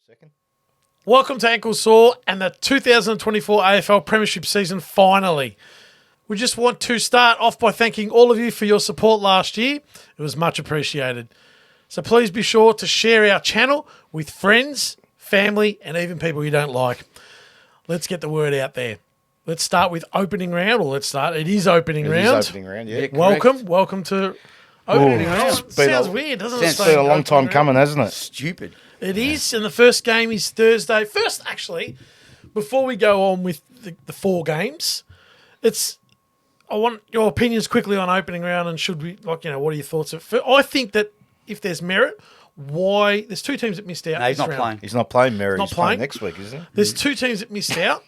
Second. Welcome to Ankle Sore and the 2024 AFL Premiership season finally. We just want to start off by thanking all of you for your support last year. It was much appreciated. So please be sure to share our channel with friends, family, and even people you don't like. Let's get the word out there. Let's start with opening round, or it is opening round. It is opening round, yeah. Welcome to opening round. Sounds weird, doesn't it? It's been a long time coming, hasn't it? Stupid. It is, and the first game is Thursday. First, actually, before we go on with the four games, I want your opinions quickly on opening round, and should we, what are your thoughts? I think that if there's merit, why there's two teams that missed out. No, he's this not round. playing. He's not playing Merritt. Not He's playing playing. next week, isn't he? There's two teams that missed out.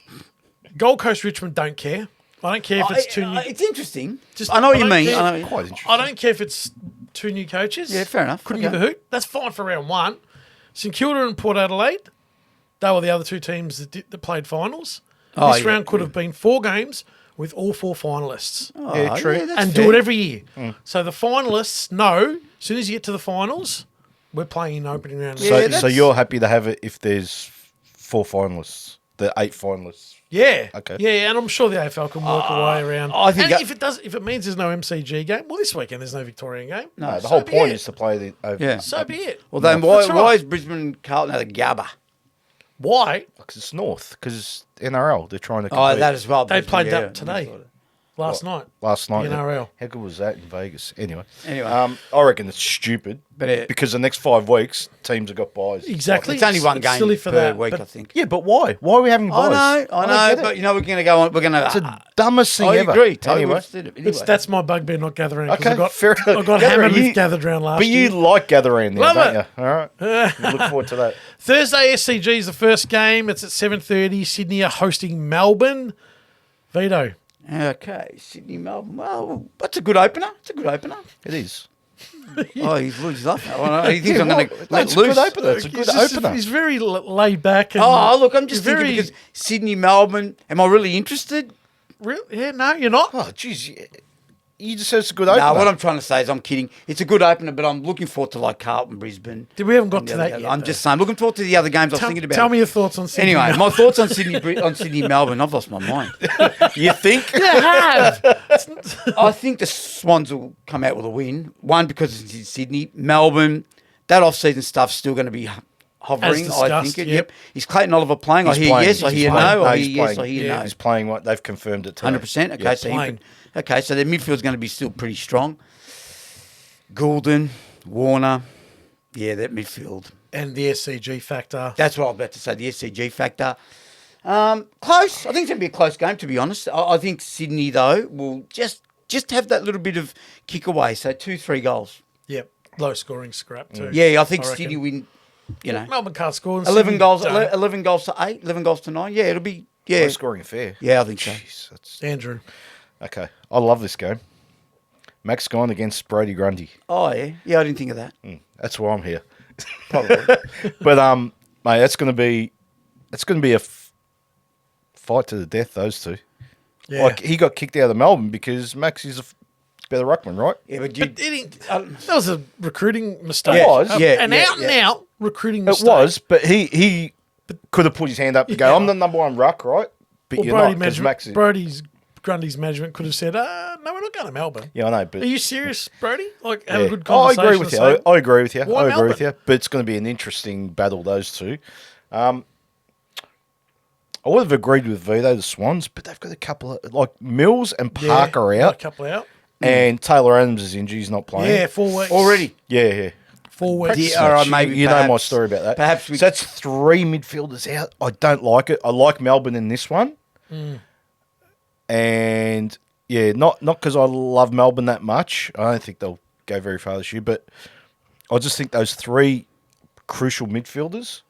Gold Coast, Richmond don't care. I don't care if it's two new. It's interesting. Just- I know what I you don't mean. care. I know what you Quite mean. interesting. I don't care if it's two new coaches. Yeah, fair enough. Couldn't Okay. give a hoot. That's fine for round one. St Kilda and Port Adelaide, they were the other two teams that played finals. Oh, This yeah. round could have been four games with all four finalists. Oh, Yeah, true. that's And fair. do it every year. So the finalists know, as soon as you get to the finals, we're playing in opening round. Yeah, So that's- you're happy to have it if there's four finalists, the 8 finalists. Yeah. Okay. Yeah, and I'm sure the AFL can work a way around. I think and that- if it means there's no MCG game, well, this weekend there's no Victorian game. No, The so whole be point it. is to play the. Yeah. So be it. Well, then That's why right. is Brisbane Carlton at the Gabba? Why? Because it's North. Because NRL, they're trying to. Oh, compete. that as well. They Brisbane, played yeah. that today. Last night. Last night. The NRL. How good was that in Vegas? Anyway. Anyway. I reckon it's stupid. But because the next 5 weeks, teams have got buys. Exactly. It's only one game silly for per that, week, but I think. Yeah, but why? Why are we having buys? I don't know, get it. but we're going to go on. We're going to. It's the dumbest thing I ever. agree. Totally Anyway. understood it. Anyway. That's my bugbear not gathering. Okay, fair enough. I got Gather hammered round. with gathered round last But year. you like gathering there, Love don't it. you? All right. We look forward to that. Thursday SCG is the first game. It's at 7:30. Sydney are hosting Melbourne. Vito. Okay, Sydney, Melbourne. Well, that's a good opener. It's a good opener. It is. Oh, he's laughing. He thinks I'm going to let That's a loose. good opener. It's a good opener. He's very laid back. And Oh, look, I'm just he's thinking because Sydney, Melbourne. Am I really interested? Yeah, no, you're not. Oh, jeez. You just said it's a good opener. No, what I'm trying to say is I'm kidding. It's a good opener, but I'm looking forward to like Carlton, Brisbane. We haven't got and the to other that games. yet. I'm though. just saying, looking forward to the other games I was thinking about. Tell me your thoughts on Sydney. Anyway, now. my thoughts on Sydney, Melbourne. I've lost my mind. You think? You have. I think the Swans will come out with a win. One, because it's in Sydney. Melbourne, that off-season stuff's still going to be hovering, I discussed, think. yep. Is Clayton Oliver playing? He's I hear playing. yes, I He's hear playing. no, I he's hear yes, I playing. hear no. He's playing what they've confirmed it today. 100%. Okay, Yeah. so playing. their midfield's going to be still pretty strong. Goulden, Warner, yeah, that midfield. And the SCG factor. That's what I was about to say, the SCG factor. Close. I think it's going to be a close game, to be honest. I think Sydney, though, will just have that little bit of kick away. So 2-3 goals. Yep. Low scoring scrap too. Yeah, I think reckon. Sydney win, Melbourne can't score. and 11 Sydney goals, don't. 11 goals to 8, 11 goals to 9. Yeah, it'll be, yeah. Low scoring affair. Yeah, I think so. Jeez, that's... Andrew. Okay. I love this game. Max Gone against Brody Grundy. Oh, yeah. Yeah, I didn't think of that. That's why I'm here. Probably. But mate, it's going to be a fight to the death. Those two. Yeah. Like he got kicked out of Melbourne because Max is a better ruckman, right? Yeah, but But you, it didn't, that was a recruiting mistake. It was. Yeah, An yeah, out and yeah. out recruiting It mistake. was, but he could have put his hand up and go, Yeah. "I'm the number one ruck, right?" But Well, you're not, because Max is. Grundy's management could have said, "No, we're not going to Melbourne." Yeah, I know, but Are you serious, Brody? Like, have yeah. a good Oh, I conversation. agree with you. and say, I agree with you. Why I agree with Melbourne? you. But it's going to be an interesting battle, those two. I would have agreed with Vito, the Swans, but they've got a couple of, like, Mills and Yeah, Parker got out, a couple out. and Taylor Adams is injured. He's not playing. Yeah, 4 weeks. already. Yeah. 4 weeks. Yeah, all right, You- maybe you know my perhaps- story about that. perhaps we- So that's 3 midfielders out. I don't like it. I like Melbourne in this one. And, yeah, not because I love Melbourne that much. I don't think they'll go very far this year. But I just think those 3 crucial midfielders,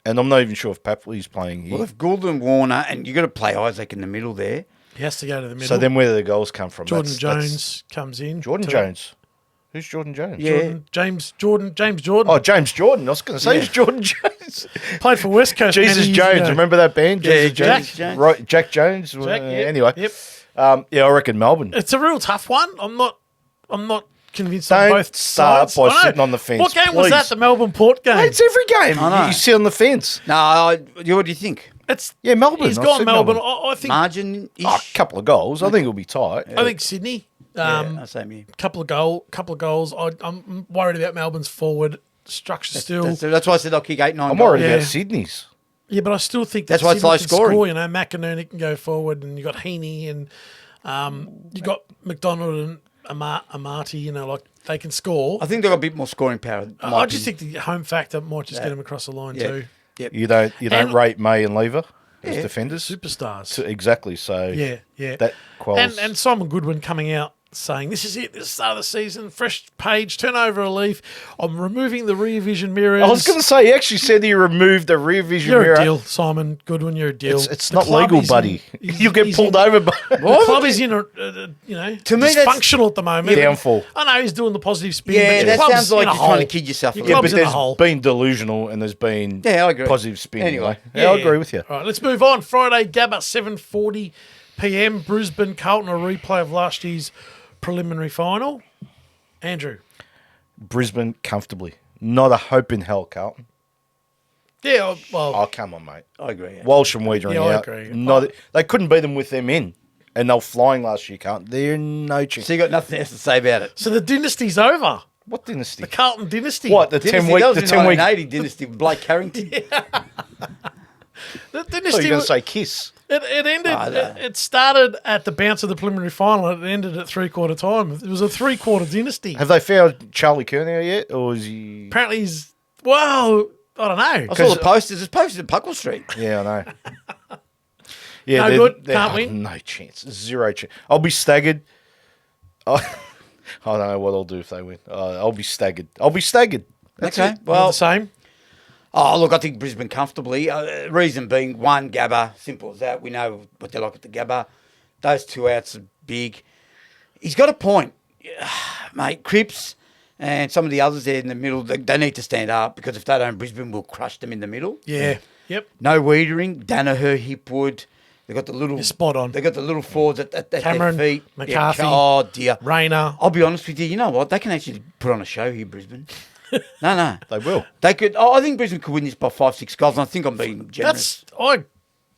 and I'm not even sure if Papley's playing here. Well, if Goulden, Warner, and you've got to play Isaac in the middle there. He has to go to the middle. So then where do the goals come from? Jordan That's- Jones comes in. Jordan Jones. Who's Jordan Jones? Yeah. James Jordan. Oh, James Jordan. I was going to say, Yeah. who's Jordan Jones? Played for West Coast. Jesus many years Jones. ago. Remember that band? Yeah, Jesus Jack Jones. Jones. Right, Jack Jones. Jack, yep, Anyway. Yep. Yeah, I reckon Melbourne. It's a real tough one. I'm not convinced on Don't both start sides. by I know. sitting on the fence, What game was please. that? The Melbourne Port game. It's every game. I know. You sit on the fence. No, what do you think? It's Yeah, Melbourne. He's I gone said Melbourne. Melbourne. I think. Margin-ish? Oh, a couple of goals. I think it'll be tight. I think Sydney. Yeah, same here. Couple of goals. I'm worried about Melbourne's forward structure still. That's why I said I'll kick 8, 9 I'm goals. worried Yeah. about Sydney's. Yeah, but I still think That's that why it's Sydney low can scoring. Score, you know, McInerney can go forward, and you got Heaney, and you got McDonald and Amati. You know, like they can score. I think they've got a bit more scoring power. in my I just opinion. think the home factor might just get them across the line Yeah. too. Yep. You don't And- rate May and Lever as Yeah. defenders. Superstars. So exactly. So Yeah. that quells. And Simon Goodwin coming out saying, this is it, this is the start of the season, fresh page, turn over a leaf. I'm removing the rear vision mirrors. I was going to say, he actually said he removed the rear vision You're mirror. a deal, Simon Goodwin, you're a deal. It's The not club legal, is buddy. in- You'll get he's pulled in- over. The club is in a, To me, that's- dysfunctional at the moment. Downfall. I know he's doing the positive spin. Yeah, but your that club's sounds like in a you're trying to hole. kid yourself a Your little Yeah, club's but in a there's hole. been delusional and there's been Yeah, I agree. positive spin. Anyway. Yeah, I agree with you. All right, let's move on. Friday, Gabba, 7:40 p.m. Brisbane, Carlton, a replay of last year's preliminary final. Andrew. Brisbane comfortably. Not a hope in hell, Carlton. Yeah, well, Oh, come on, mate. I agree. Yeah. Walsh and Wiedering Yeah, I out. agree. They couldn't beat them with them in. And they were flying last year, Carlton. They're no chance. So you got nothing else to say about it. so the dynasty's over. What dynasty? The Carlton dynasty. What, the Dynasty, 10 week? that was The in 10 week. 1980 dynasty with Blake Carrington. The I thought dynasty. you were going to say kiss. It ended. Oh, no. It started at the bounce of the preliminary final. And it ended at 3/4 time. It was a 3/4 dynasty. Have they found Charlie Kernow yet? Or is he. Apparently, he's well. I don't know. I saw the posters. There's posters at Puckle Street. Yeah, I know. Yeah, No they're- good, they're- can't win. No chance. Zero chance. I'll be staggered. I don't know what I'll do if they win. I'll be staggered. That's Okay, it. Well, well, the same. oh look, I think Brisbane comfortably. Reason being, one, Gabba, simple as that. We know what they're like at the Gabba. Those 2 outs are big. He's got a point, mate. Cripps and some of the others there in the middle, they need to stand up because if they don't, Brisbane will crush them in the middle. Yeah. Yep. No Wiedering, Danaher, Hipwood. They got the little You're spot on. They got the little forwards at Cameron, their feet. McCarthy. Oh dear. Rayner. I'll be honest with you. You know what? They can actually put on a show here, Brisbane. No. They will. They could. Oh, I think Brisbane could win this by 5, 6 goals. And I think I'm being generous. I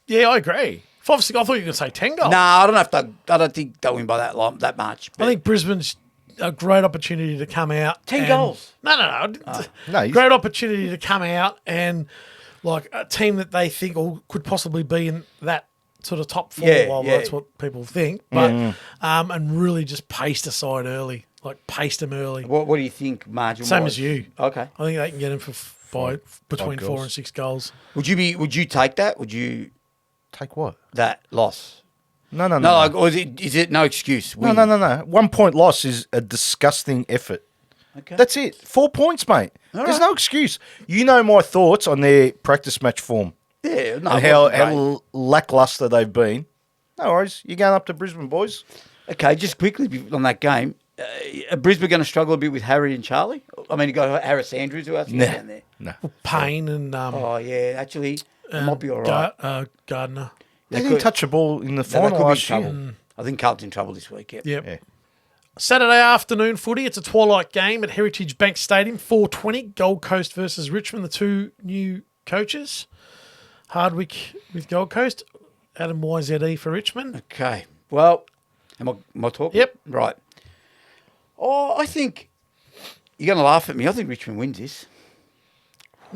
agree. 5, 6. I thought you were going to say 10 goals. No, I don't know if I don't think they'll win by that much. I But think Brisbane's a great opportunity to come out. 10 and- goals? No. No, he's- Great opportunity to come out and like a team that they think could possibly be in that sort of top 4. Yeah, well, yeah. that's what people think. But and really just paced aside early, like paced them early. what do you think, margin? Same as you. Okay. I think they can get them by between 4 goals. and 6 goals. Would you take that? Would you Take what? that loss? No. No, like, or is it no excuse? No. 1 point loss is a disgusting effort. Okay. That's it. 4 points, mate. All There's right. no excuse. You know my thoughts on their practice match form Yeah. No. and it wasn't great. how lackluster they've been. No worries. You're going up to Brisbane, boys. Okay, just quickly on that game, are Brisbane going to struggle a bit with Harry and Charlie? I mean, you got Harris Andrews, who else you got down there? No. Payne and Oh, yeah, actually, it might be all right. Gardner. They didn't touch a ball in the final last year. I think Carlton's in trouble this week, yeah. Yep. Yeah. Saturday afternoon footy. It's a twilight game at Heritage Bank Stadium. 4:20. Gold Coast versus Richmond. The 2 new coaches. Hardwick with Gold Coast. Adam YZE for Richmond. Okay, well, am I talking? Yep. Right. Oh, I think you're going to laugh at me. I think Richmond wins this.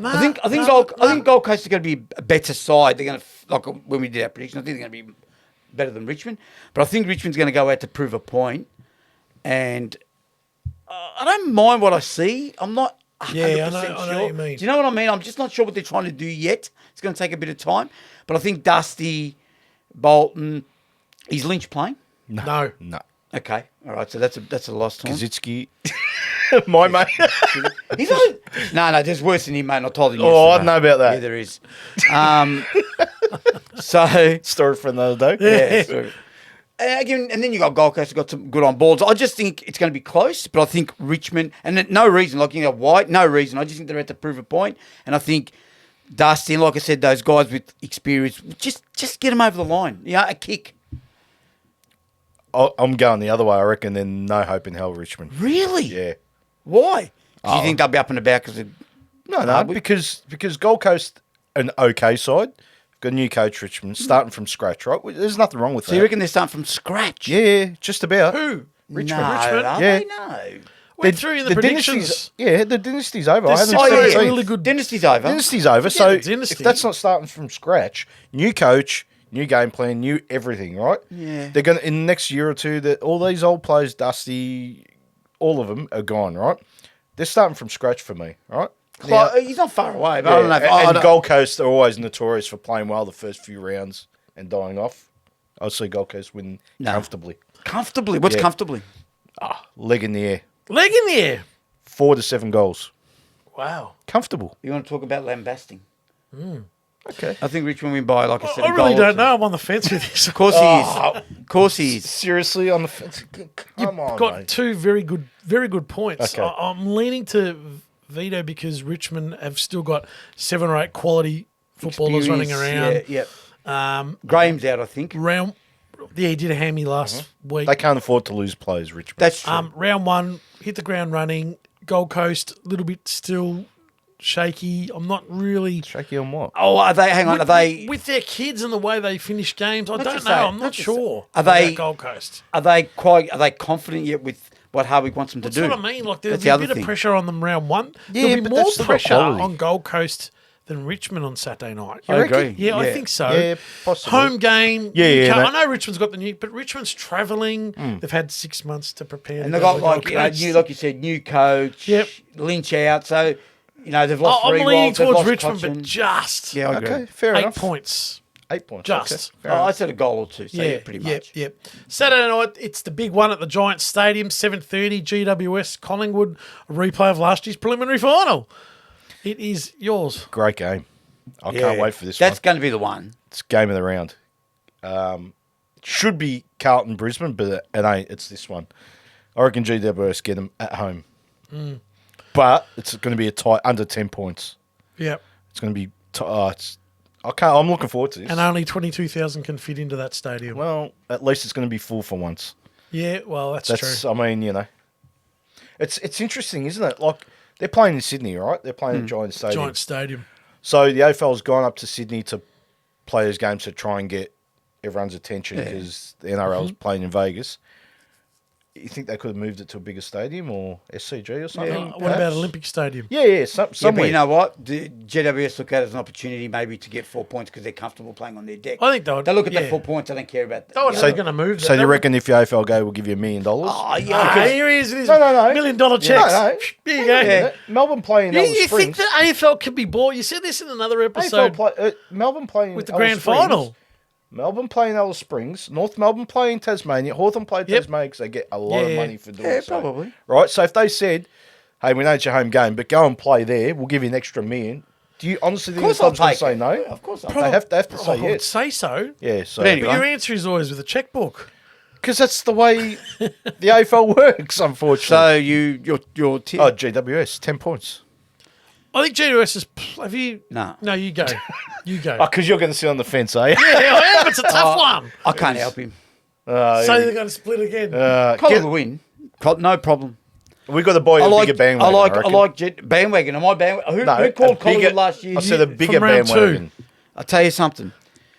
I think Gold Coast is going to be a better side. They're going to, like when we did our prediction, I think they're going to be better than Richmond. But I think Richmond's going to go out to prove a point. And I don't mind what I see. I'm not 100% Yeah, I know sure. what you mean. Do you know what I mean? I'm just not sure what they're trying to do yet. It's going to take a bit of time. But I think Dusty, Bolton, is Lynch playing? No. No. Okay, all right. So that's a loss to him. Kazitsky. My mate. He's not, no, there's worse than him, mate. I told him. Oh, I yesterday. don't know about that. Yeah, there is. So Story for another day. yeah, so, again, and then you got Gold Coast, who got some good on balls. I just think it's going to be close, but I think Richmond, and no reason, like White, no reason. I just think they're at to prove a point, and I think Dusty, and like I said, those guys with experience, just get them over the line. Yeah, a kick. I'm going the other way. I reckon there's no hope in hell, Richmond. Really? Yeah. Why? Do you think they'll be up and about because of... No, because Gold Coast, an okay side, got a new coach, Richmond, starting from scratch, right? There's nothing wrong with that. So you reckon they're starting from scratch? Yeah, just about. Who? Richmond. No, Richmond? are Yeah. they? No. Went through in the predictions. The dynasty's over. I There's haven't some seen really good. Dynasty's over. Dynasty's over. Forget So the dynasty. if that's not starting from scratch, new coach, new game plan, new everything, right? Yeah. They're gonna in the next year or two that all these old players, Dusty, all of them are gone, right? They're starting from scratch for me, right? Well, he's not far away, but Yeah, I don't know. and Gold Coast are always notorious for playing well the first few rounds and dying off. I'll see Gold Coast win comfortably. Comfortably? What's Yeah. comfortably? Leg in the air. Leg in the air. 4 to 7 goals. Wow. Comfortable. You want to talk about lambasting? Okay. I think Richmond win by, like I said, I a really goal or don't two. know. I'm on the fence with this. Of course he is. Of course he is. Seriously, on the fence. Come on, Got mate. two very good points. Okay. I'm leaning to veto because Richmond have still got 7 or 8 quality footballers running around. Yeah, Graham's out, I think. He did a hammy last week. They can't afford to lose players, Richmond. That's true. Round 1, hit the ground running. Gold Coast, a little bit still shaky. I'm not really. Shaky on what? Oh, are they? Hang on, are they? With their kids and the way they finish games? I Not don't to know. say- I'm not not to sure. say- Are about they- Gold Coast? Are they confident yet with what Hardwick wants them to That's do? what I mean. Like there's That's the a other bit of thing. pressure on them round 1. Yeah, There'll be but more they've still got pressure quality. on Gold Coast than Richmond on Saturday night. I agree. Yeah, I think so. Yeah, possibly. Home game. Yeah, you yeah, can't- that- I know Richmond's got the new, but Richmond's travelling. They've had 6 months to prepare. And to they go got to the like Gold you know, Coast. new, like you said, new coach. Yep. Lynch out. So you know they've lost I'm three. leaning They've towards lost Richmond, Cochin. but just Yeah, I agree. Okay, fair 8 enough. points. 8 points. Just. Okay, fair Oh, I enough. said a goal or two. So yeah, pretty much. Yep. Saturday night, it's the big one at the Giants Stadium, 7:30, GWS Collingwood, a replay of last year's preliminary final. It is yours. Great game. I Yeah. can't wait for this That's one. going to be the one. It's game of the round. Should be Carlton, Brisbane, but it ain't. It's this one. I reckon GWS get them at home. But it's going to be a tight, under 10 points. Yep. It's going to be. I'm looking forward to this. And only 22,000 can fit into that stadium. Well, at least it's going to be full for once. Yeah, well, that's That's. true. I mean, you know, it's interesting, isn't it? Like they're playing in Sydney, right? They're playing at Giants Stadium. Giant Stadium. So the AFL's gone up to Sydney to play those games to try and get everyone's attention because the NRL's playing in Vegas. You think they could have moved it to a bigger stadium or SCG or something? What about Olympic Stadium? Yeah, Yeah, somewhere. but you know what? The GWS look at it as an opportunity maybe to get 4 points because they're comfortable playing on their deck. I think they would. They look at yeah. the 4 points. They don't care about that. Oh, you so know? they're going to move that. So do you reckon if your AFL go, we'll give you $1 million? Oh, yeah. Ah, because- here he is. His No. $1 million checks. No. There you go. Yeah. Melbourne playing You, Alice you think Springs. the AFL can be bought? You said this in another episode Melbourne playing with the Alice grand Springs. final. Melbourne playing Alice Springs, North Melbourne playing Tasmania, Hawthorn play Yep. Tasmania because they get a lot of Yeah. money for doing Yeah, so. probably. Right, so if they said, hey, we know it's your home game, but go and play there, we'll give you an extra $1 million. Do you honestly Of think course the club's I'll going to take say it. no? Of course I'll They have to say I would yes. say so. Yeah, so But anyway. But your answer is always with a checkbook. because that's the way the AFL works, unfortunately. So your tip. Oh, GWS, 10 points. I think GWS is. Have you? No. No, you go. You go. Oh, because you're going to sit on the fence, are you? Yeah, I am. It's a tough one. I can't help him. So they're going to split again. Collingwood win. No problem. We got to buy a bigger bandwagon. I like bandwagon. Am I bandwagon? Who No, called a Collingwood bigger- last year? I said a bigger round two. bandwagon. I'll tell you something.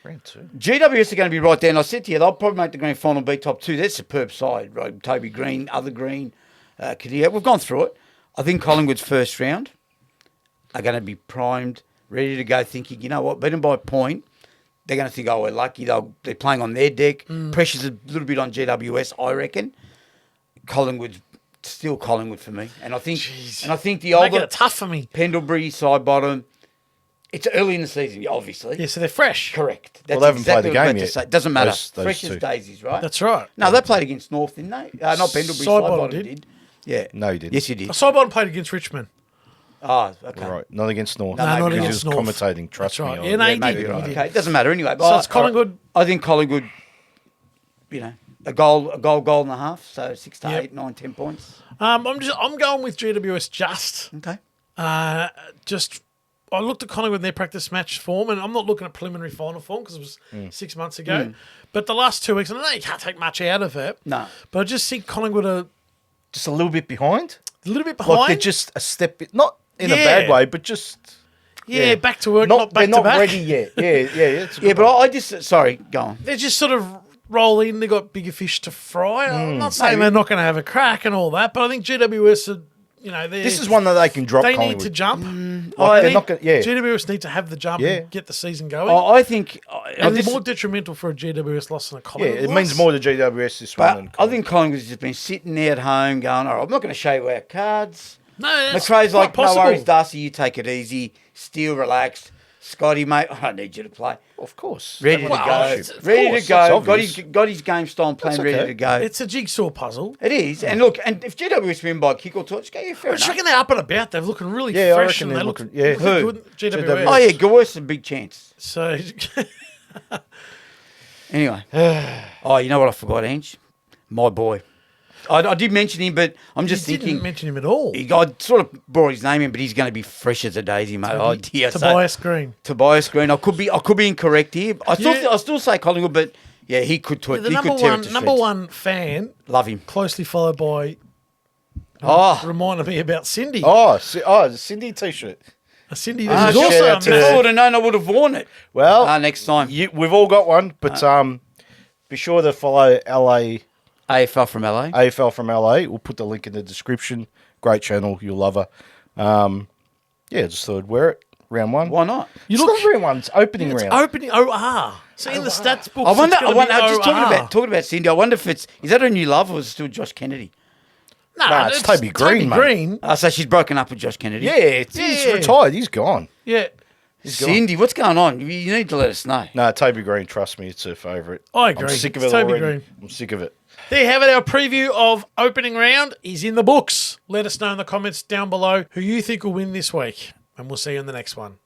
Round 2. GWS are going to be right there. And I said to you, they'll probably make the grand final, be top 2. That's a superb side, right? Toby Green, other Green, Kadia. We've gone through it. I think Collingwood's first round are going to be primed, ready to go, thinking, you know what, beat them by a point. They're going to think, oh, we're lucky. They're playing on their deck. Pressure's a little bit on GWS, I reckon. Collingwood's still Collingwood for me. And I think the Making older it tough for me. Pendlebury, side bottom, it's early in the season, obviously. Yeah, so they're fresh. Correct. That's they haven't played the what I was game about to yet. say. It doesn't matter. Those Fresh as two. daisies, right? That's right. No, they played against North, didn't they? Not Pendlebury. Sidebottom Sidebottom did. did. Yeah. No, he didn't. Yes, he did. Sidebottom played against Richmond. Oh, okay. Right, not against North. No, not because against he was North. commentating, trust That's right. me. Yeah, no, he Maybe did. right. He did. Okay, it doesn't matter anyway. So it's Collingwood. I think Collingwood, you know, a goal and a half, so 6 to Yep. 8, 9, 10 points. I'm going with GWS just. Okay. Just I looked at Collingwood in their practice match form, and I'm not looking at preliminary final form because it was 6 months ago. But the last 2 weeks, and I know you can't take much out of it. No. But I just think Collingwood are Just a little bit behind. a little bit behind. Like they're just a step, not in a Yeah. bad way, but just back to work, not back they're to not back. ready yet. Yeah. It's a Yeah, good but one. I just sorry, go on. They just sort of roll in. They got bigger fish to fry. I'm not saying Maybe. they're not going to have a crack and all that, but I think GWS are, This is one that they can drop. They Collingwood. need to jump. Like, they're They- not gonna, yeah. GWS need to have the jump Yeah. and get the season going. I think and it's more detrimental for a GWS loss than a Yeah, Collingwood it loss. means more to GWS this one. But Than I think Collingwood's just been sitting there at home going, all right, I'm not going to show you our cards. No, that's McRae's quite like, possible. no worries, Darcy, you take it easy. Steele, relaxed. Scotty, mate, I don't need you to play. of course, Ready to Everyone- go. it's- of Ready course, to go. that's Got obvious. his game style and plan That's ready okay. to go. It's a jigsaw puzzle. It is. And look, and if GWS win by a kick or two, just go, yeah, fair I just enough. reckon they're up and about. They're looking really Yeah, I fresh reckon and they they're look, looking- yeah. look Who? good. GWS. Oh, yeah, GWS a big chance. So, Anyway. Oh, you know what I forgot, Ange? My boy. I did mention him, but I'm just you didn't thinking. mention him at all. I sort of brought his name in, but he's going to be fresh as a daisy, mate. Oh, dear. Tobias Green. Tobias Green. I could be incorrect here. Yeah. I still say Collingwood, but yeah, he could The he number could tear it one, to number shreds. one fan, Love him. closely followed by, Oh, reminded me about Cindy. the Cindy t-shirt. Cindy, Ah, this is shout also out a to if I her. would have known, I would have worn it. Well, Next time. we've all got one, but be sure to follow LA AFL from LA. AFL from LA. We'll put the link in the description. Great channel, you'll love her. Just thought I'd wear it. Round one. Why not? It's not round one. It's opening It's round. opening OR. So in the stats book, I wonder. just Talking about Cindy. I wonder if is that her new love or is it still Josh Kennedy? Nah, it's Toby Green, mate. Green. So she's broken up with Josh Kennedy. Yeah, he's Yeah. retired. He's gone. Yeah, Cindy, what's going on? You need to let us know. No, Toby Green, trust me, it's her favourite. I agree. I'm sick of It's it Toby already. Green. I'm sick of it. there you have it. Our preview of opening round is in the books. Let us know in the comments down below who you think will win this week, and we'll see you in the next one.